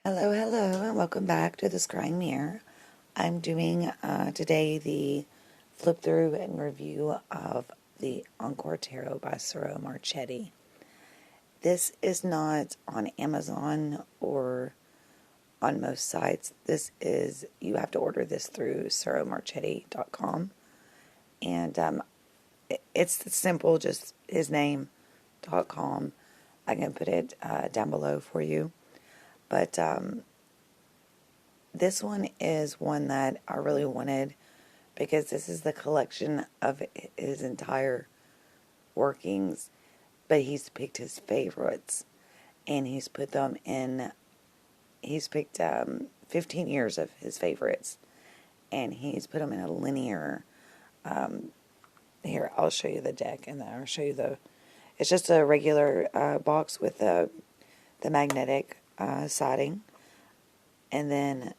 Hello, hello, and welcome back to the Scrying Mirror. I'm doing today the flip through and review of the Encore Tarot by Ciro Marchetti. This is not on Amazon or on most sites. You have to order this through ciromarchetti.com. And it's simple, just his name.com. I can put it down below for you. But this one is one that I really wanted because this is the collection of his entire workings, but he's picked his favorites and he's put them in. He's picked 15 years of his favorites and he's put them in a linear. Here, I'll show you the deck and then I'll show you it's just a regular box with the magnetic siding, and then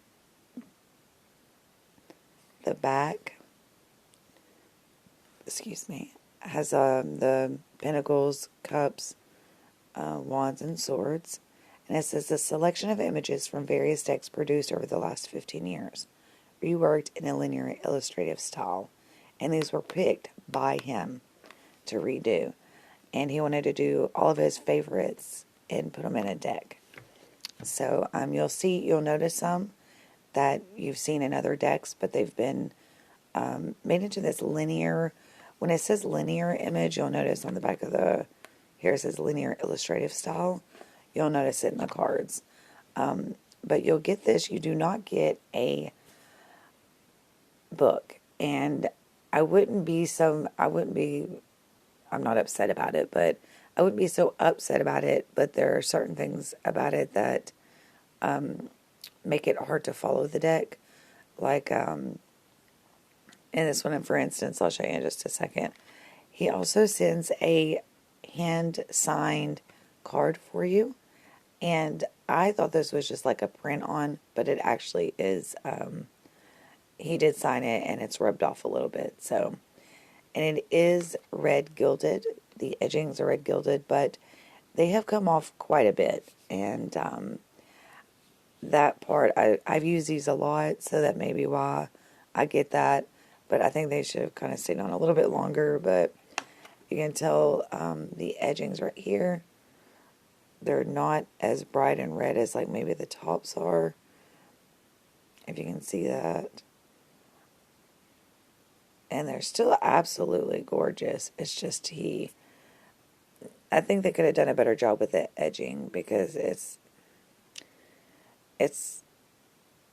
the back, has the pentacles, cups, wands, and swords. And it says a selection of images from various decks produced over the last 15 years, reworked in a linear illustrative style. And these were picked by him to redo. And he wanted to do all of his favorites and put them in a deck. So you'll notice some that you've seen in other decks, but they've been made into this linear. When it says linear image, you'll notice on the back of here it says linear illustrative style. You'll notice it in the cards. But you'll get this. You do not get a book. And I'm not upset about it, but I wouldn't be so upset about it, but there are certain things about it that make it hard to follow the deck. Like, in this one, for instance, I'll show you in just a second. He also sends a hand-signed card for you. And I thought this was just like a print-on, but it actually is, he did sign it, and it's rubbed off a little bit, so... And it is red gilded. The edgings are red gilded, but they have come off quite a bit. And that part, I've used these a lot, so that may be why I get that. But I think they should have kind of stayed on a little bit longer. But you can tell the edgings right here, they're not as bright and red as like maybe the tops are. If you can see that. And they're still absolutely gorgeous. It's just I think they could have done a better job with the edging, because it's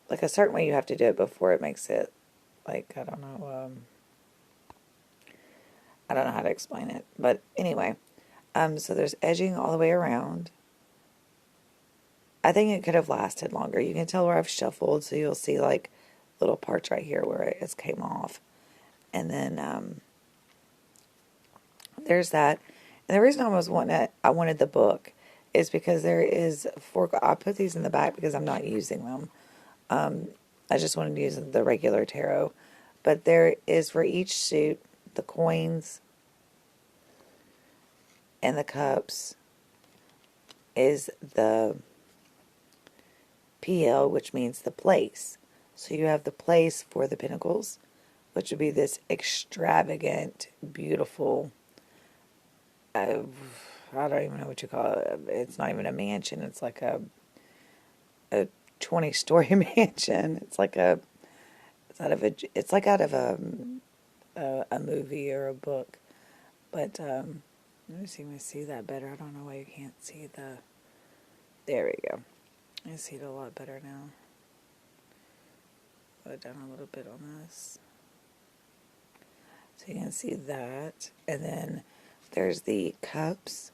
like a certain way you have to do it before it makes it, like, I don't know how to explain it. But anyway, so there's edging all the way around. I think it could have lasted longer. You can tell where I've shuffled, so you'll see like little parts right here where it came off. And then there's that. And the reason I wanted the book is because there is I put these in the back because I'm not using them. I just wanted to use the regular tarot. But there is, for each suit, the coins and the cups is the PL, which means the place. So you have the place for the pentacles, which would be this extravagant, beautiful, I don't even know what you call it. It's not even a mansion. It's like a 20-story mansion. It's like out of a movie or a book. But let me see if I see that better. I don't know why you can't see there we go. I see it a lot better now. Put it down a little bit on this. So you can see that. And then there's the cups,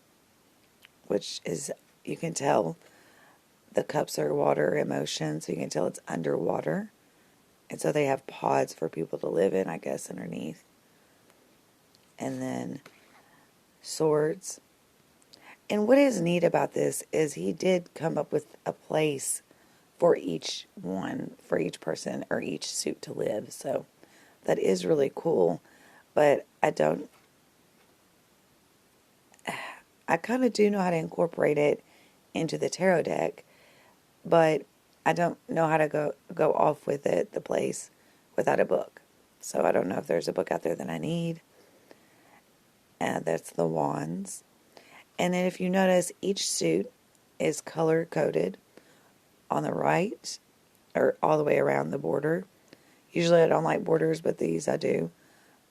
which is, you can tell the cups are water emotion, so you can tell it's underwater. And so they have pods for people to live in, I guess, underneath. And then swords. And what is neat about this is he did come up with a place for each person or each suit to live. So that is really cool. But I kind of do know how to incorporate it into the tarot deck. but I don't know how to go off with it, the place, without a book. So I don't know if there's a book out there that I need. And that's the wands. And then if you notice, each suit is color coded on the right, or all the way around the border. Usually I don't like borders, but these I do.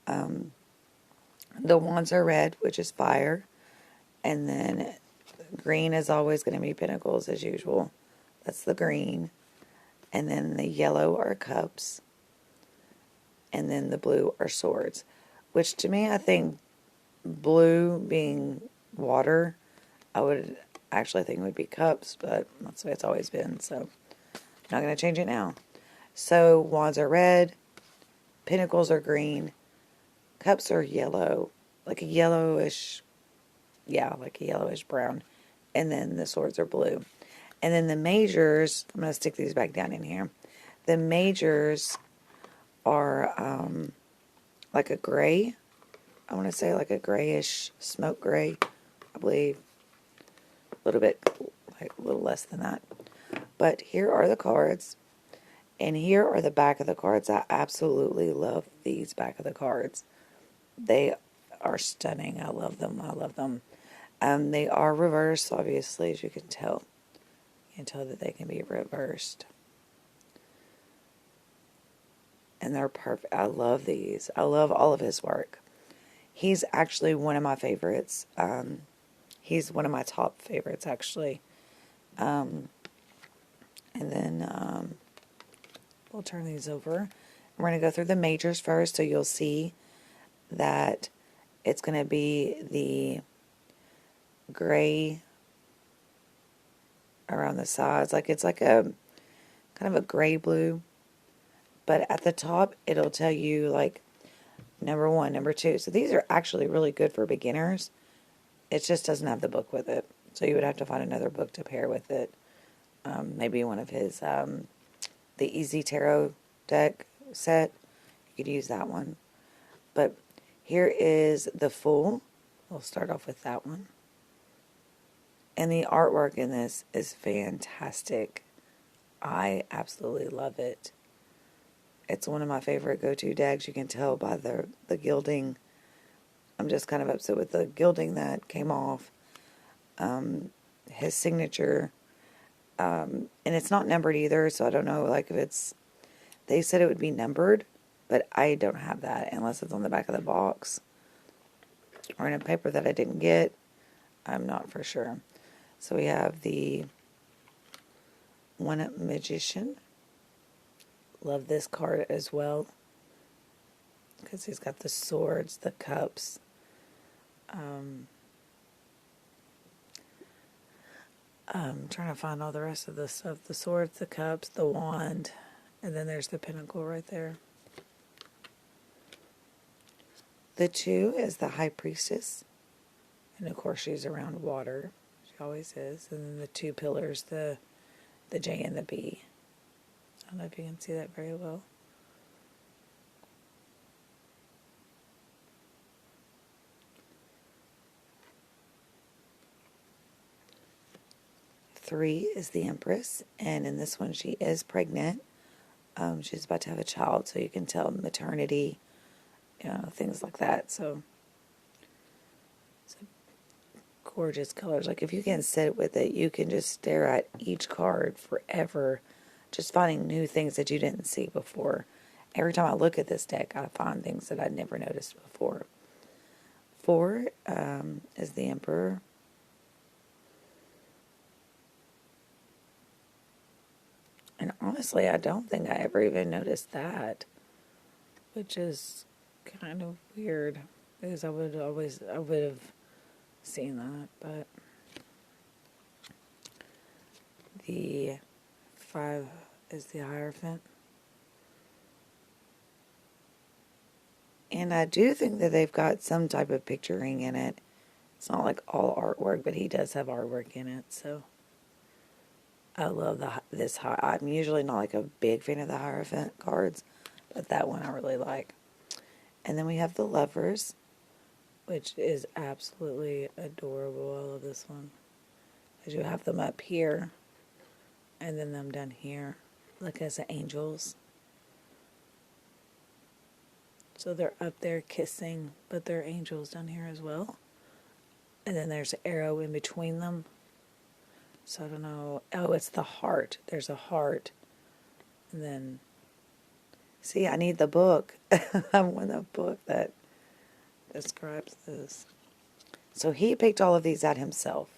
The wands are red, which is fire. And then green is always going to be pentacles as usual. That's the green. And then the yellow are cups. And then the blue are swords. Which to me, I think blue being water, I would actually think would be cups, but that's the way it's always been. So I'm not going to change it now. So wands are red. Pentacles are green. Cups are yellow. Like a yellowish, yeah, like a yellowish brown. And then the swords are blue. And then the majors, I'm going to stick these back down in here. The majors are like a gray. I want to say like a grayish smoke gray, I believe. A little bit, like a little less than that. But here are the cards. And here are the back of the cards. I absolutely love these back of the cards. They are stunning. I love them. I love them. They are reversed, obviously, as you can tell. You can tell that they can be reversed. And they're perfect. I love these. I love all of his work. He's actually one of my favorites. He's one of my top favorites, actually. And then we'll turn these over. We're going to go through the majors first, so you'll see that it's going to be the gray around the sides. Like it's like a kind of a gray blue. But at the top, it'll tell you like number 1, number 2. So these are actually really good for beginners. It just doesn't have the book with it. So you would have to find another book to pair with it. Maybe one of his, the Easy Tarot deck set. You could use that one. But here is the Fool. We'll start off with that one. And the artwork in this is fantastic. I absolutely love it. It's one of my favorite go-to decks. You can tell by the gilding. I'm just kind of upset with the gilding that came off. His signature. And it's not numbered either, so I don't know like if it's... They said it would be numbered, but I don't have that unless it's on the back of the box. Or in a paper that I didn't get. I'm not for sure. So we have the One Magician. Love this card as well. Because he's got the swords, the cups. I'm trying to find all the rest of the stuff. The swords, the cups, the wand. And then there's the pentacle right there. The 2 is the High Priestess. And of course she's around water. She always is. And then the 2 pillars, the J and the B. I don't know if you can see that very well. Three is the Empress, and in this one she is pregnant. She's about to have a child, so you can tell maternity, things like that. So gorgeous colors. Like if you can sit with it, you can just stare at each card forever, just finding new things that you didn't see before. Every time I look at this deck, I find things that I'd never noticed before. 4 is the Emperor. And honestly, I don't think I ever even noticed that, which is kind of weird, because I would have seen that. But the 5 is the Hierophant. And I do think that they've got some type of picturing in it. It's not like all artwork, but he does have artwork in it, so... I love this. I'm usually not like a big fan of the Hierophant cards, but that one I really like. And then we have the Lovers, which is absolutely adorable. I love this one. As you have them up here, And then them down here, look, as the angels. So they're up there kissing, but they're angels down here as well. And then there's an arrow in between them. So I don't know. Oh, it's the heart. There's a heart. And then, see, I need the book. I want a book that describes this. So he picked all of these out himself.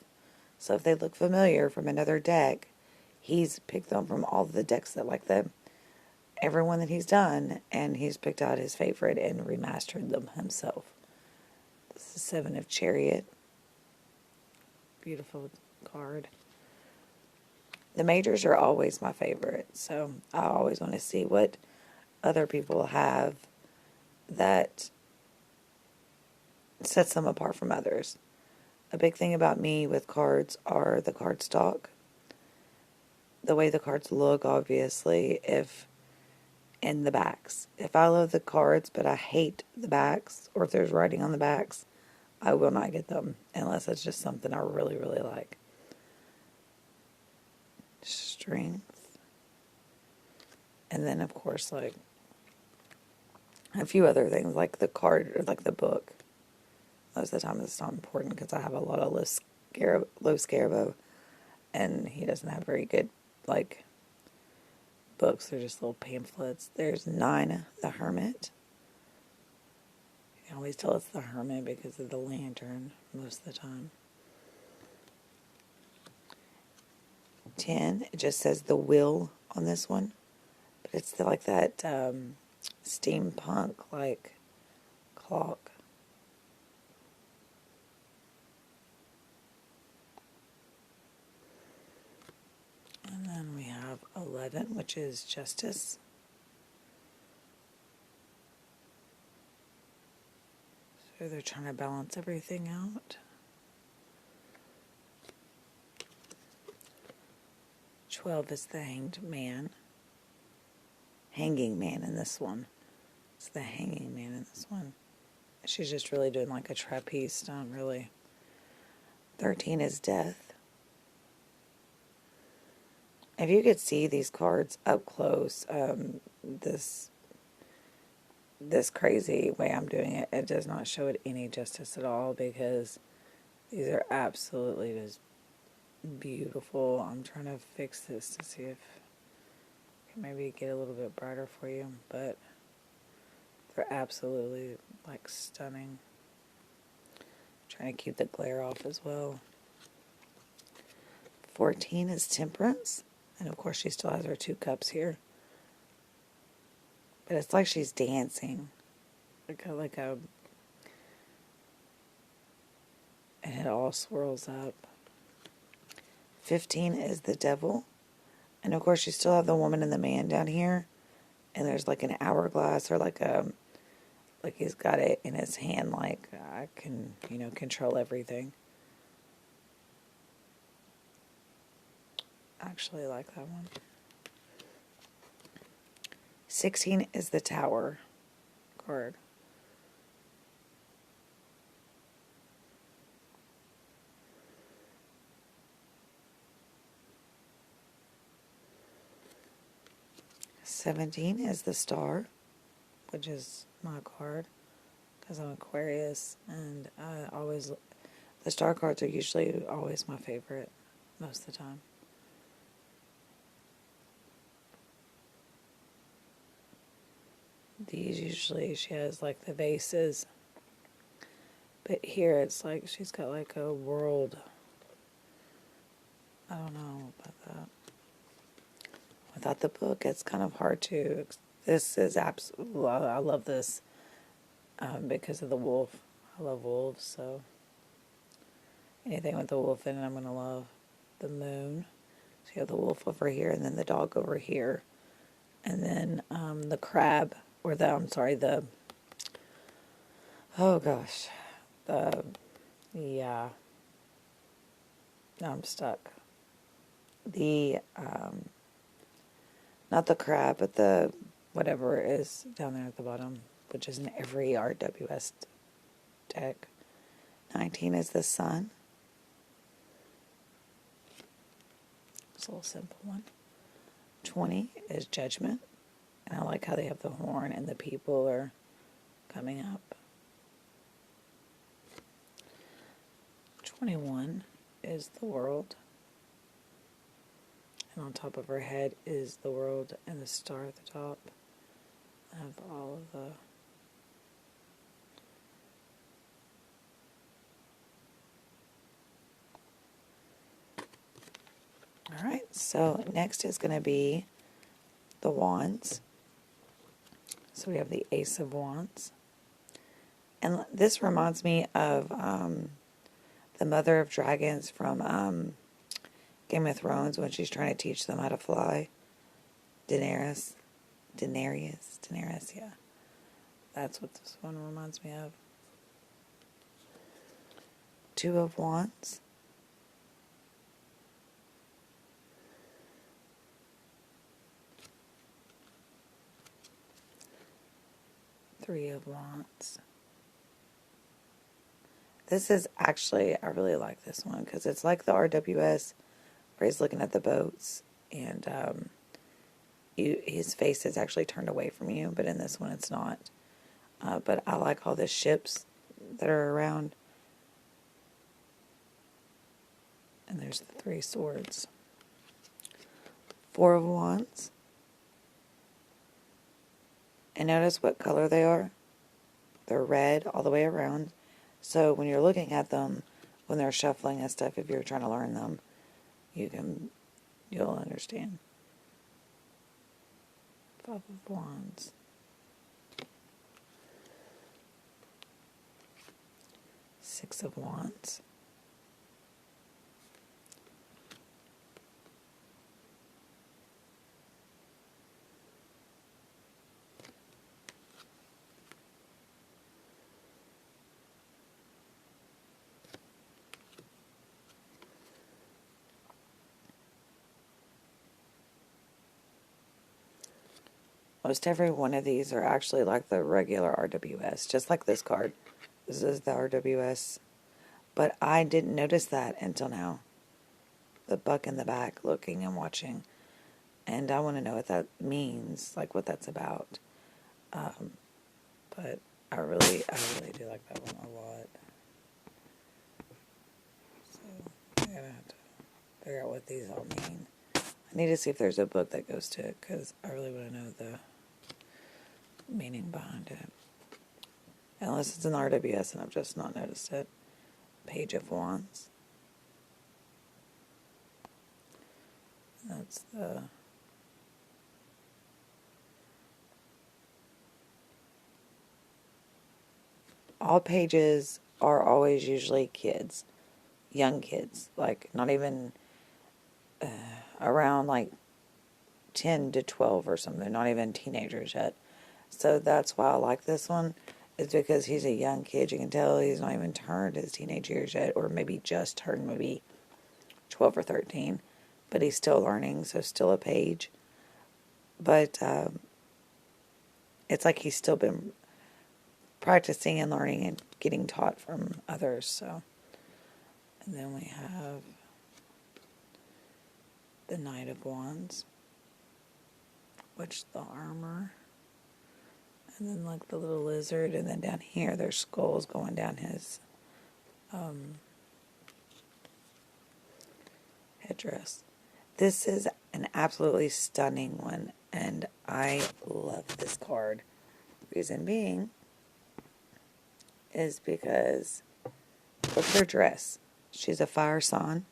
So if they look familiar from another deck, he's picked them from all of the decks that everyone that he's done, and he's picked out his favorite and remastered them himself. This is Seven of Chariot. Beautiful card. The majors are always my favorite, so I always want to see what other people have that sets them apart from others. A big thing about me with cards are the card stock. The way the cards look, obviously, and the backs. If I love the cards, but I hate the backs, or if there's writing on the backs, I will not get them, unless it's just something I really, really like. Strength. And then, of course, like, a few other things, like the card, or like the book. Most of the time it's not important, because I have a lot of low Scarabo, and he doesn't have very good, like, books. They're just little pamphlets. There's 9, the Hermit. You can always tell it's the Hermit because of the lantern most of the time. 10, it just says the will on this one, but it's like that steampunk like clock. And then we have 11, which is justice. So they're trying to balance everything out. 12 is the hanging man in this one. It's the hanging man in this one. She's just really doing like a trapeze, not really. 13 is death. If you could see these cards up close, this crazy way I'm doing it, it does not show it any justice at all, because these are absolutely just beautiful. I'm trying to fix this to see if I can maybe get a little bit brighter for you, but they're absolutely like stunning. Trying to keep the glare off as well. 14 is temperance, and of course she still has her 2 cups here, but it's like she's dancing, like a and it all swirls up. 15 is the devil. And of course you still have the woman and the man down here. And there's like an hourglass, or like he's got it in his hand, like I can, control everything. I actually like that one. 16 is the tower card. '17 is the star, which is my card, because I'm Aquarius, and the star cards are usually always my favorite, most of the time. These usually, she has like the vases, but here it's like she's got like a world. I don't know about that. Without the book, it's kind of hard to. This is absolutely. I love this because of the wolf. I love wolves, so anything with the wolf in it, I'm gonna love. The moon. So you have the wolf over here, and then the dog over here, and then the crab, or the. Oh gosh, yeah. Now I'm stuck. Not the crab, but the whatever is down there at the bottom, which is in every RWS deck. 19 is the sun. It's a little simple one. 20 is Judgment. And I like how they have the horn and the people are coming up. 21 is the World. And on top of her head is the world and the star at the top. I have all of the Alright, so next is going to be the Wands. So we have the Ace of Wands. And this reminds me of the Mother of Dragons from Game of Thrones when she's trying to teach them how to fly. Daenerys, yeah. That's what this one reminds me of. Two of Wands. Three of Wands. This is actually, I really like this one because it's like the RWS where he's looking at the boats and his face is actually turned away from you, but in this one it's not. But I like all the ships that are around. And there's the Three Swords. Four of Wands. And notice what color they are. They're red all the way around. So when you're looking at them, when they're shuffling and stuff, if you're trying to learn them, you'll understand. Five of Wands. Six of Wands. Most every one of these are actually like the regular RWS, just like this card. This is the RWS. But I didn't notice that until now. The buck in the back looking and watching. And I want to know what that means, like what that's about. But I really do like that one a lot. So I'm going to have to figure out what these all mean. I need to see if there's a book that goes to it, because I really want to know the meaning behind it. Unless it's an RWS and I've just not noticed it. Page of Wands. That's the... All pages are always usually kids. Young kids. Like, not even around like 10 to 12 or something. Not even teenagers yet. So that's why I like this one. It's because he's a young kid. You can tell he's not even turned his teenage years yet. Or maybe just turned maybe 12 or 13. But he's still learning, so still a page. But it's like he's still been practicing and learning and getting taught from others. So, and then we have the Knight of Wands, which the armor, and then like the little lizard, and then down here there's skulls going down his headdress. This is an absolutely stunning one, and I love this card. Reason being is because look at her dress. She's a fire sign.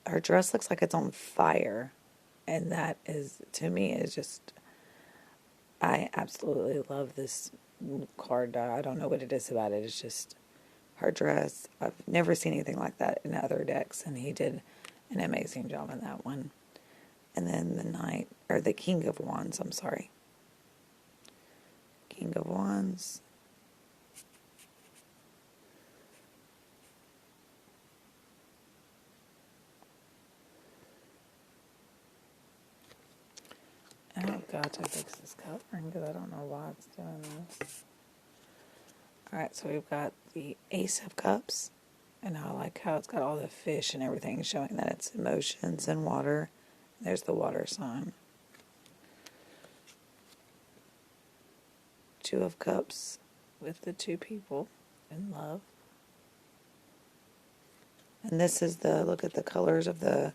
Her dress looks like it's on fire, and that is, to me, is just, I absolutely love this card. I don't know what it is about it. It's just her dress. I've never seen anything like that in other decks, and he did an amazing job in that one. And then the Knight, or the King of Wands, I'm sorry. King of Wands. I've got to fix this coloring because I don't know why it's doing this. Alright, so we've got the Ace of Cups. And I like how it's got all the fish and everything showing that it's emotions and water There's the water sign. Two of Cups with the two people in love. And this is look at the colors of the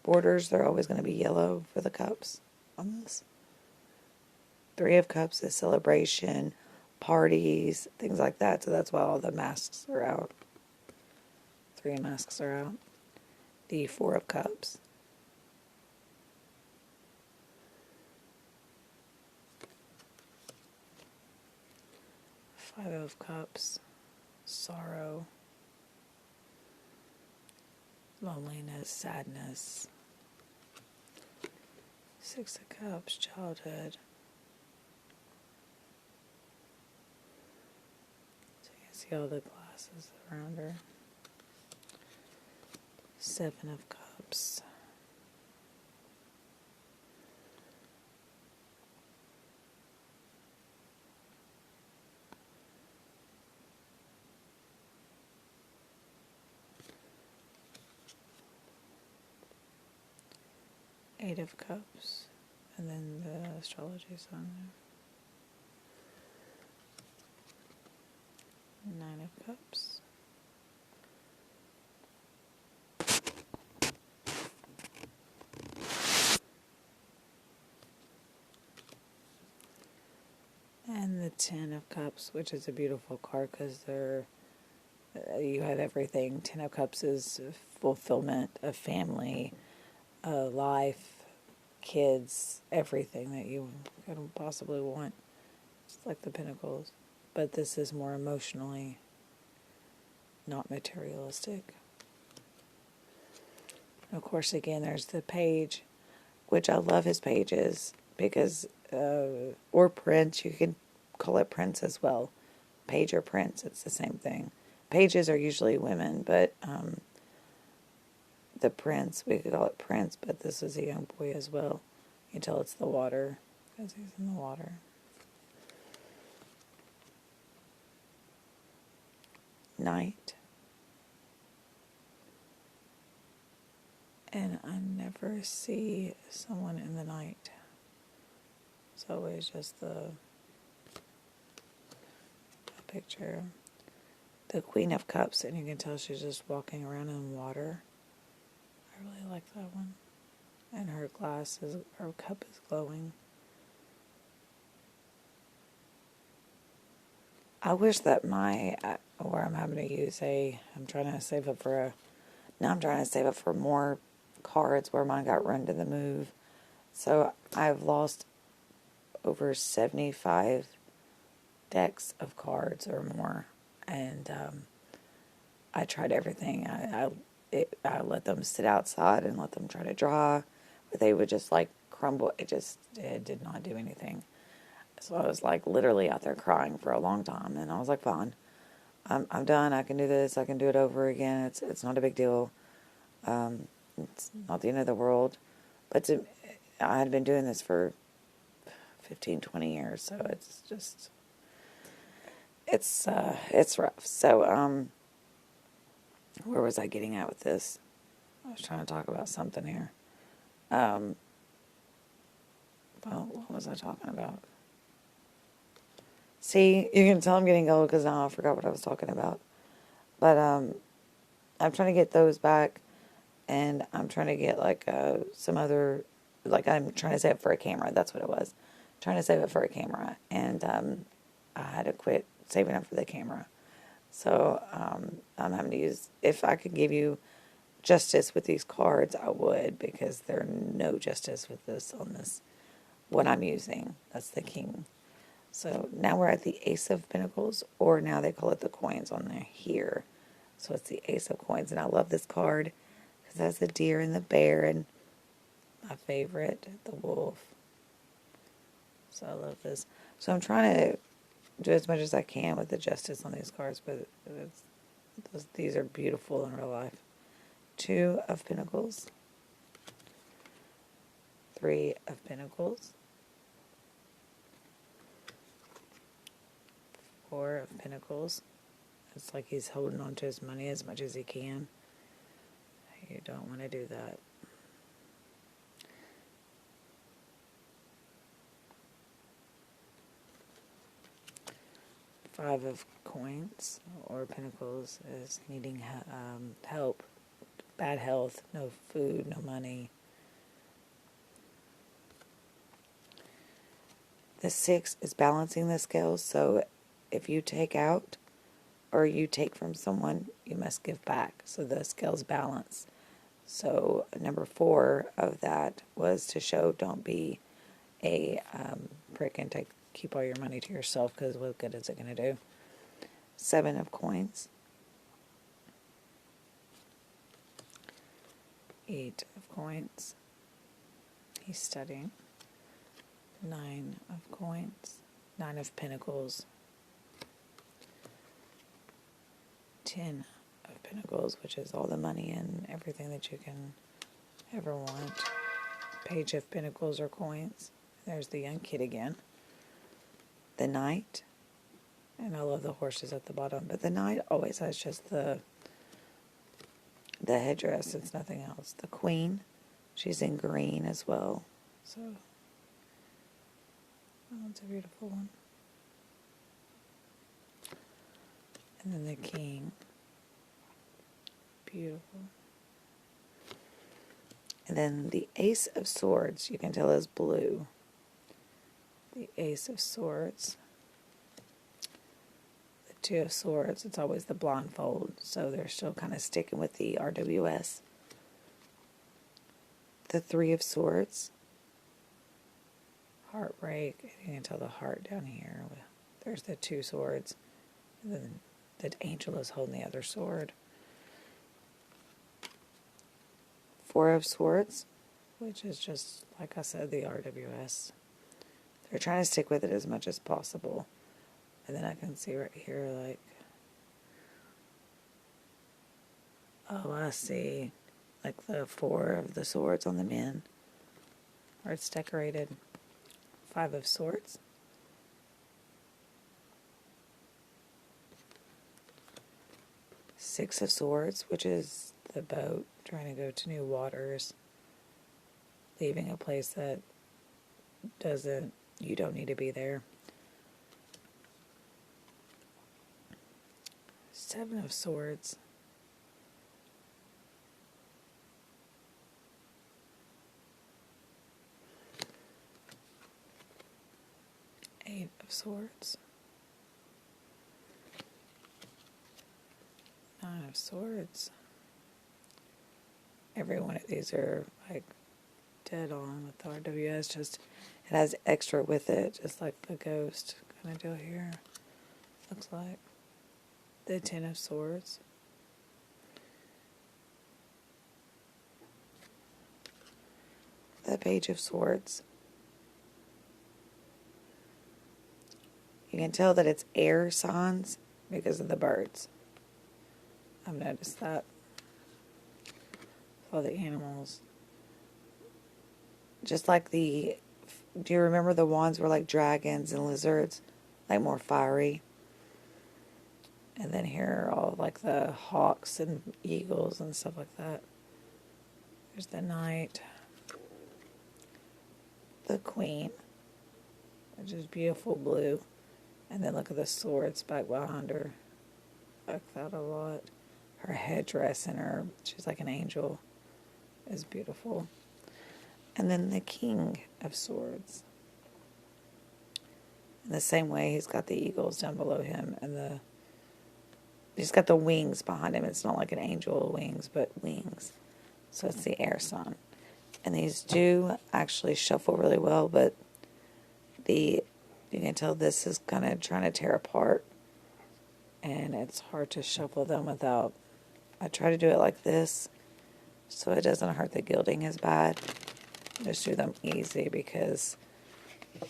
borders. They're always going to be yellow for the cups on this. Three of Cups is celebration, parties, things like that. So that's why all the masks are out. 3 masks are out. The Four of Cups. Five of Cups. Sorrow. Loneliness, sadness. Six of Cups, childhood. So you can see all the glasses around her. Seven of Cups. Eight of Cups, and then the astrology sign there. Nine of Cups. And the Ten of Cups, which is a beautiful card because you have everything. Ten of Cups is fulfillment of family, life, kids, everything that you could possibly want. Just like the Pentacles. But this is more emotionally, not materialistic. And of course, again, there's the Page, which I love his pages because, or Prince, you can call it Prince as well. Page or Prince, it's the same thing. Pages are usually women, but the Prince, we could call it Prince, but this is a young boy as well. You can tell it's the water because he's in the water. Night. And I never see someone in the night. It's always just the picture. The Queen of Cups, and you can tell she's just walking around in water. I really like that one. And her cup is glowing. I wish that where I'm having to use I'm trying to save up for more cards where mine got run to the move. So I've lost over 75 decks of cards or more. And I tried everything. I let them sit outside and let them try to draw, but they would just like crumble. It did not do anything. So I was like literally out there crying for a long time, and I was like, fine, I'm done. I can do this. I can do it over again. It's not a big deal. It's not the end of the world. But I had been doing this for 15, 20 years, so it's just it's rough. So where was I getting at with this? I was trying to talk about something here. Well, what was I talking about? See, you can tell I'm getting old because now I forgot what I was talking about. But I'm trying to get those back, and I'm trying to get like some other, like I'm trying to save it for a camera. That's what it was. Trying to save it for a camera, and I had to quit saving up for the camera. So I'm having to use, if I could give you justice with these cards, I would, because there's no justice with this on this, what I'm using. That's the King. So now we're at the Ace of Pentacles, or now they call it the coins on there here. So it's the Ace of Coins, and I love this card because it has the deer and the bear, and my favorite, the wolf. So I love this. So I'm trying to do as much as I can with the justice on these cards, but these are beautiful in real life. Two of Pentacles. Three of Pentacles. Four of Pentacles. It's like he's holding on to his money as much as he can. You don't want to do that. Five of Coins or Pentacles is needing help, bad health, no food, no money. The Six is balancing the scales, so if you take out or you take from someone, you must give back. So the scales balance. So number 4 of that was to show don't be a prick and keep all your money to yourself, because what good is it going to do? 7 of Coins. 8 of Coins. He's studying. 9 of Coins. 9 of Pentacles. 10 of Pentacles, which is all the money and everything that you can ever want. Page of Pentacles or Coins. There's the young kid again. The Knight. And I love the horses at the bottom. But the Knight always has just the headdress. It's nothing else. The Queen. She's in green as well. So, oh, it's a beautiful one. And then the King. Beautiful. And then the Ace of Swords, you can tell is blue. The Ace of Swords. The Two of Swords, it's always the blindfold, so they're still kind of sticking with the RWS. The Three of Swords. Heartbreak, you can tell the heart down here. There's the 2 swords. And then the angel is holding the other sword. 4 of Swords, which is just, like I said, the RWS. They're trying to stick with it as much as possible. And then I can see right here, like, oh, I see, like the 4 of the swords on the men, where it's decorated. 5 of Swords. 6 of Swords, which is the boat trying to go to new waters, leaving a place that you don't need to be there. 7 of Swords. 8 of Swords. 9 of Swords. Every one of these are like dead on with the RWS. Just it has extra with it, just like the ghost kind of deal here. Looks like the 10 of Swords. The Page of Swords. You can tell that it's air signs because of the birds. I've noticed that. All the animals. Just like do you remember the wands were like dragons and lizards? Like more fiery. And then here are all like the hawks and eagles and stuff like that. There's the Knight. The Queen, which is beautiful blue. And then look at the swords back behind her. I like that a lot. Her headdress and she's like an angel, is beautiful. And then the King of Swords. In the same way, he's got the eagles down below him, and he's got the wings behind him. It's not like an angel wings, but wings. So it's the air sign. And these do actually shuffle really well, but you can tell this is kind of trying to tear apart, and it's hard to shuffle them without. I try to do it like this so it doesn't hurt the gilding as bad. Just do them easy because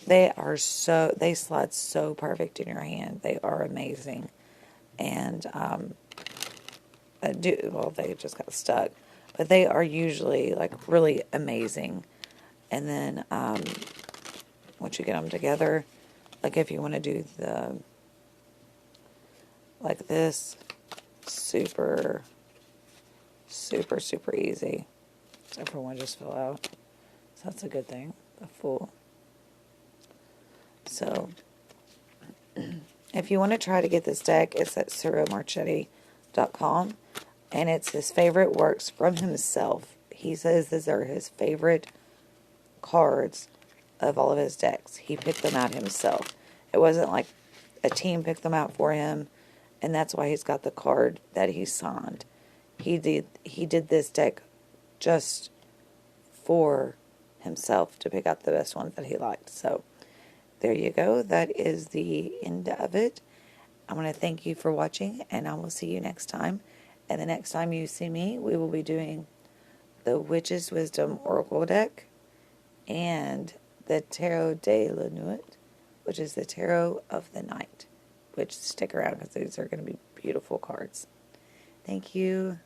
they slide so perfect in your hand. They are amazing. And they just got stuck. But they are usually like really amazing. And then once you get them together, like if you want to do like this, super, super, super easy. Except for one just fell out. So that's a good thing. The Fool. So If you want to try to get this deck, it's at CiroMarchetti.com, and it's his favorite works from himself. He says these are his favorite cards of all of his decks. He picked them out himself. It wasn't like a team picked them out for him, and that's why he's got the card that he signed. He did this deck just for himself to pick out the best ones that he liked. So there you go. That is the end of it. I want to thank you for watching, and I will see you next time. And the next time you see me, we will be doing the Witch's Wisdom Oracle deck and the Tarot de la Nuit, which is the Tarot of the Night. Which, stick around because these are going to be beautiful cards. Thank you.